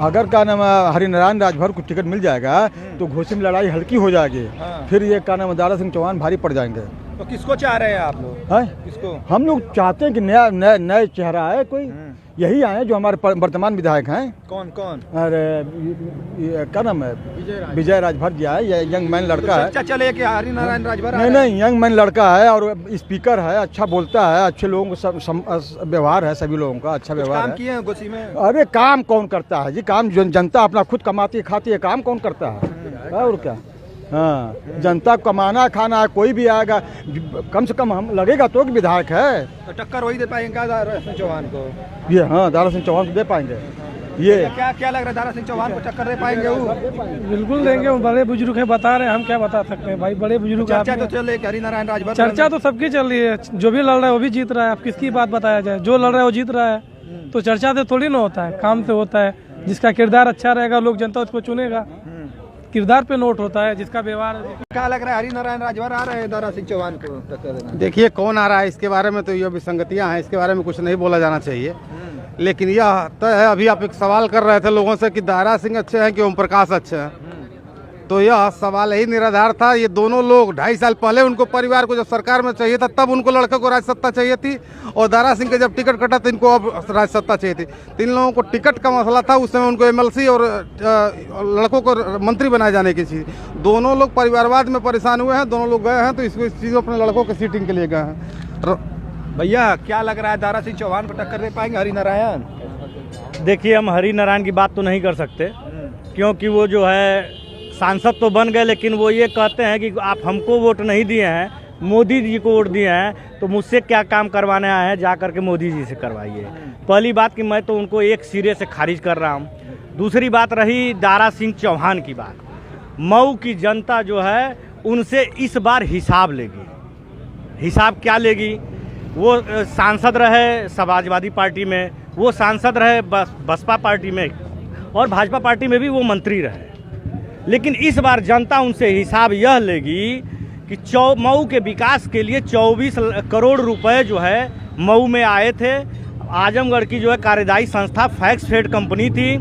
अगर क्या नाम है हरिनारायण राजभर को टिकट मिल जाएगा तो घोसी में लड़ाई हल्की हो जाएगी। फिर ये क्या नाम है दारा सिंह चौहान भारी पड़ जाएंगे। तो किसको चाह रहे हैं आप लोग? है किसको? हम लोग चाहते हैं कि नया चेहरा है कोई, यही आए जो हमारे वर्तमान विधायक हैं। कौन कौन? अरे ये क्या नाम है विजय राजभर जी है, ये यंग मैन लड़का है। चर्चा चले कि हरिनारायण राजभर? नहीं यंग मैन लड़का है और स्पीकर है, अच्छा बोलता है, अच्छे लोगों को व्यवहार है, सभी लोगों का अच्छा व्यवहार काम है। किए हैं घोसी में? अरे काम कौन करता है जी, काम जनता अपना खुद कमाती खाती है, काम कौन करता है और क्या। हाँ जनता कमाना खाना है, कोई भी आएगा कम से कम हम लगेगा तो कि विधायक है। तो टक्कर वही दे पाएंगे क्या दारा सिंह चौहान को? ये हाँ दारा सिंह चौहान को दे पाएंगे। ये क्या लग रहा है दारा सिंह चौहान को टक्कर दे पाएंगे वो? बिल्कुल देंगे, वो बड़े बुजुर्ग हैं, बता रहे हैं, हम क्या बता सकते हैं भाई, बड़े बुजुर्ग। चर्चा तो चले कि हरिनारायण राजभर? चर्चा तो सबकी चल रही है, जो भी लड़ रहा है वो भी जीत रहा है। अब किसकी बात बताया जाए, जो लड़ रहा है वो जीत रहा है। तो चर्चा से थोड़ी ना होता है, काम से होता है। जिसका किरदार अच्छा रहेगा लोग जनता उसको चुनेगा, किरदार पे नोट होता है, जिसका व्यवहार। क्या लग रहा है हरिनारायण राजभर आ रहे हैं दारा सिंह चौहान को टक्कर देना? देखिए कौन आ रहा है इसके बारे में तो ये विसंगतियां हैं, इसके बारे में कुछ नहीं बोला जाना चाहिए। लेकिन यह तय है, अभी आप एक सवाल कर रहे थे लोगों से कि दारा सिंह अच्छे हैं कि ओम प्रकाश अच्छे हैं, तो यह सवाल ही निराधार था। ये दोनों लोग 2.5 साल पहले उनको परिवार को जब सरकार में चाहिए था तब उनको लड़के को राज सत्ता चाहिए थी, और दारा सिंह के जब टिकट कटा तो इनको अब राज सत्ता चाहिए थी। 3 लोगों को टिकट का मसला था, उस समय उनको MLC और लड़कों को मंत्री बनाए जाने की चीज़। दोनों लोग परिवारवाद में परेशान हुए हैं, दोनों लोग गए हैं तो इस चीज़ अपने लड़कों के सीटिंग के लिए गए हैं। भैया क्या लग रहा है दारा सिंह चौहान को टक्कर दे पाएंगे हरिनारायण? देखिए हम हरिनारायण की बात तो नहीं कर सकते, क्योंकि वो जो है सांसद तो बन गए, लेकिन वो ये कहते हैं कि आप हमको वोट नहीं दिए हैं, मोदी जी को वोट दिए हैं, तो मुझसे क्या काम करवाने आए हैं, जा करके मोदी जी से करवाइए। पहली बात कि मैं तो उनको एक सिरे से खारिज कर रहा हूँ। दूसरी बात रही दारा सिंह चौहान की बात, मऊ की जनता जो है उनसे इस बार हिसाब लेगी। हिसाब क्या लेगी? वो सांसद रहे समाजवादी पार्टी में, वो सांसद रहे बसपा पार्टी में, और भाजपा पार्टी में भी वो मंत्री रहे। लेकिन इस बार जनता उनसे हिसाब यह लेगी कि मऊ के विकास के लिए 24 करोड़ रुपए जो है मऊ में आए थे। आजमगढ़ की जो है कार्यदायी संस्था फैक्सफेड कंपनी थी,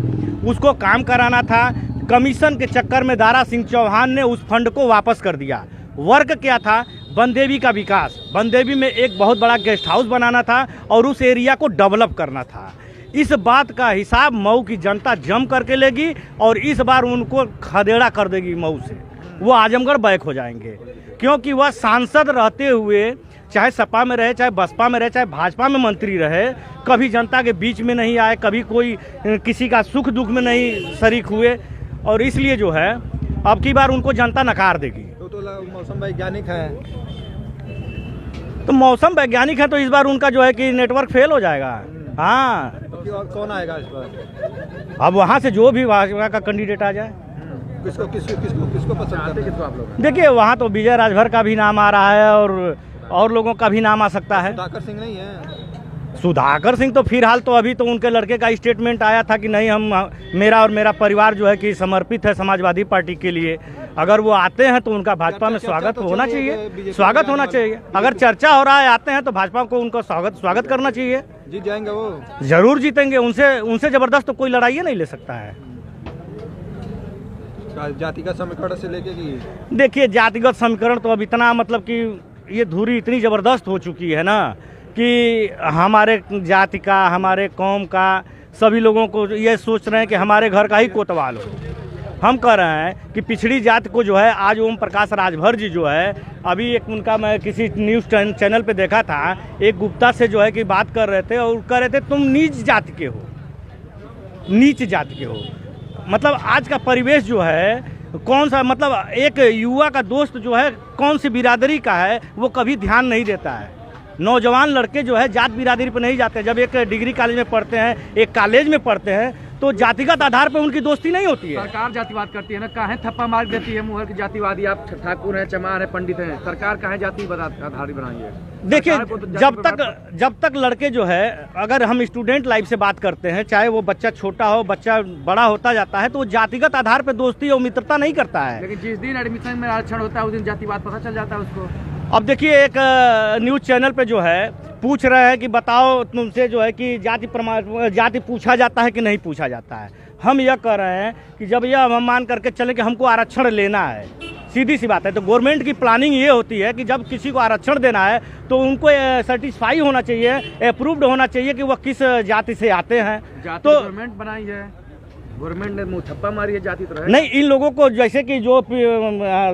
उसको काम कराना था। कमीशन के चक्कर में दारा सिंह चौहान ने उस फंड को वापस कर दिया। वर्क क्या था? बनदेवी का विकास, बनदेवी में एक बहुत बड़ा गेस्ट हाउस बनाना था और उस एरिया को डेवलप करना था। इस बात का हिसाब मऊ की जनता जम करके लेगी और इस बार उनको खदेड़ा कर देगी मऊ से। वो आजमगढ़ बैक हो जाएंगे, क्योंकि वह सांसद रहते हुए चाहे सपा में रहे, चाहे बसपा में रहे, चाहे भाजपा में मंत्री रहे, कभी जनता के बीच में नहीं आए, कभी कोई किसी का सुख दुख में नहीं शरीक हुए, और इसलिए जो है अब की बार उनको जनता नकार देगी। तो मौसम वैज्ञानिक है, तो मौसम वैज्ञानिक है तो इस बार उनका जो है कि नेटवर्क फेल हो जाएगा। हाँ तो कौन आएगा इस बार? अब वहाँ से जो भी भाजपा का कैंडिडेट आ जाए। किसको पसंद करते हैं आप लोग? देखिए वहाँ तो विजय राजभर का भी नाम आ रहा है और लोगों का भी नाम आ सकता है। सुधाकर सिंह नहीं है? सुधाकर सिंह तो फिलहाल तो अभी तो उनके लड़के का स्टेटमेंट आया था कि नहीं, हम मेरा और मेरा परिवार जो है कि समर्पित है समाजवादी पार्टी के लिए। अगर वो आते हैं तो उनका भाजपा में स्वागत होना चाहिए, स्वागत होना चाहिए। अगर चर्चा हो रहा है आते हैं तो भाजपा को उनका स्वागत करना चाहिए। जीत जाएंगे वो? जरूर जीतेंगे, उनसे जबरदस्त तो कोई लड़ाई नहीं ले सकता है। जातिगत समीकरण से लेके कि देखिए जातिगत समीकरण तो अब इतना मतलब कि ये धुरी इतनी ज़बरदस्त हो चुकी है ना कि हमारे जाति का, हमारे कौम का, सभी लोगों को ये सोच रहे हैं कि हमारे घर का ही कोतवाल हो। हम कह रहे हैं कि पिछड़ी जाति को जो है आज ओम प्रकाश राजभर जी जो है, अभी एक उनका मैं किसी न्यूज़ चैनल पे देखा था, एक गुप्ता से जो है कि बात कर रहे थे और कह रहे थे तुम नीच जाति के हो, नीच जाति के हो। मतलब आज का परिवेश जो है कौन सा, मतलब एक युवा का दोस्त जो है कौन सी बिरादरी का है वो कभी ध्यान नहीं देता है। नौजवान लड़के जो है जात बिरादरी पर नहीं जाते। जब एक डिग्री कॉलेज में पढ़ते हैं, एक कॉलेज में पढ़ते हैं, तो जातिगत आधार पर उनकी दोस्ती नहीं होती है। सरकार जातिवाद करती है ना, काहे थप्पा मार देती है मुहर की जातिवादी। आप ठाकुर हैं, चमार हैं, पंडित हैं, सरकार काहे जाति आधारित बनाई है? देखिए जब तक लड़के जो है, अगर हम स्टूडेंट लाइफ से बात करते हैं, चाहे वो बच्चा छोटा हो, बच्चा बड़ा होता जाता है, तो वो जातिगत आधार पर दोस्ती और मित्रता नहीं करता है। लेकिन जिस दिन एडमिशन में आरक्षण होता है उस दिन जातिवाद पता चल जाता है उसको। अब देखिए एक न्यूज़ चैनल पे जो है पूछ रहे हैं कि बताओ तुमसे जो है कि जाति पूछा जाता है कि नहीं पूछा जाता है। हम यह कह रहे हैं कि जब यह हम मान करके चले कि हमको आरक्षण लेना है, सीधी सी बात है, तो गवर्नमेंट की प्लानिंग ये होती है कि जब किसी को आरक्षण देना है तो उनको सेटिस्फाई होना चाहिए, अप्रूव्ड होना चाहिए कि वह किस जाति से आते हैं। तो गवर्नमेंट बनाई है, गवर्नमेंट ने मुँह थप्पा मारी है, जाति तो है नहीं। इन लोगों को जैसे कि जो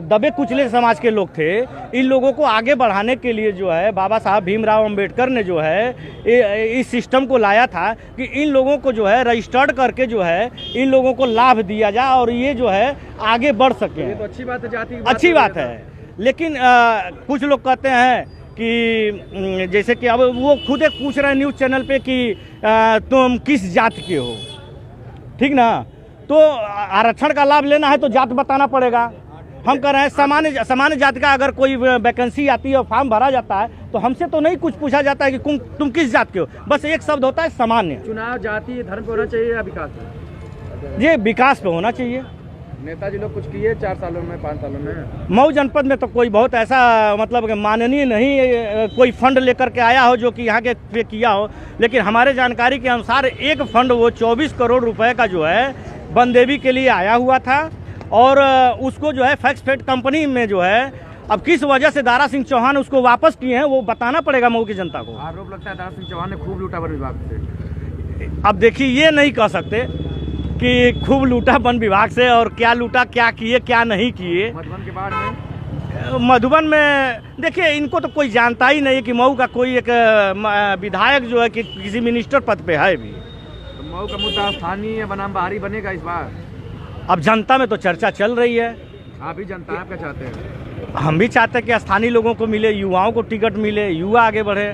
दबे कुचले समाज के लोग थे, इन लोगों को आगे बढ़ाने के लिए जो है बाबा साहब भीमराव अंबेडकर ने जो है इस सिस्टम को लाया था कि इन लोगों को जो है रजिस्टर्ड करके जो है इन लोगों को लाभ दिया जाए और ये जो है आगे बढ़ सके। तो अच्छी बात है, जाति अच्छी बात है, लेकिन कुछ लोग कहते हैं कि जैसे कि अब वो खुद एक पूछ रहे हैं न्यूज़ चैनल पे कि तुम किस जाति के हो, ठीक ना। तो आरक्षण का लाभ लेना है तो जात बताना पड़ेगा। हम कह रहे हैं सामान्य जाति का अगर कोई वैकेंसी आती है और फॉर्म भरा जाता है तो हमसे तो नहीं कुछ पूछा जाता है कि तुम किस जात के हो, बस एक शब्द होता है सामान्य। चुनाव जाति धर्म पे होना चाहिए या विकास पे? ये विकास पे होना चाहिए। नेताजी लोग कुछ किए 4 सालों में, 5 सालों में? मऊ जनपद में तो कोई बहुत ऐसा मतलब माननीय नहीं कोई फंड लेकर के आया हो जो कि यहाँ के पे किया हो, लेकिन हमारे जानकारी के अनुसार एक फंड वो 24 करोड़ रुपए का जो है बनदेवी के लिए आया हुआ था और उसको जो है फैक्सफेड कंपनी में जो है अब किस वजह से दारा सिंह चौहान उसको वापस किए हैं वो बताना पड़ेगा मऊ की जनता को। आरोप लगता है दारा सिंह चौहान ने खूब लूटा वन विभाग से। अब देखिए ये नहीं कह सकते कि खूब लूटा वन विभाग से, और क्या लूटा, क्या किए, क्या नहीं किए। मधुबन के बाढ़ में, मधुबन में देखिए इनको तो कोई जानता ही नहीं है कि मऊ का कोई एक विधायक जो है कि किसी मिनिस्टर पद पे है भी। तो मऊ का मुद्दा स्थानीय बनाम बाहरी बनेगा इस बार? अब जनता में तो चर्चा चल रही है। आप ही जनता, आप क्या चाहते हैं? हम भी चाहते हैं कि स्थानीय लोगों को मिले, युवाओं को टिकट मिले, युवा आगे बढ़े।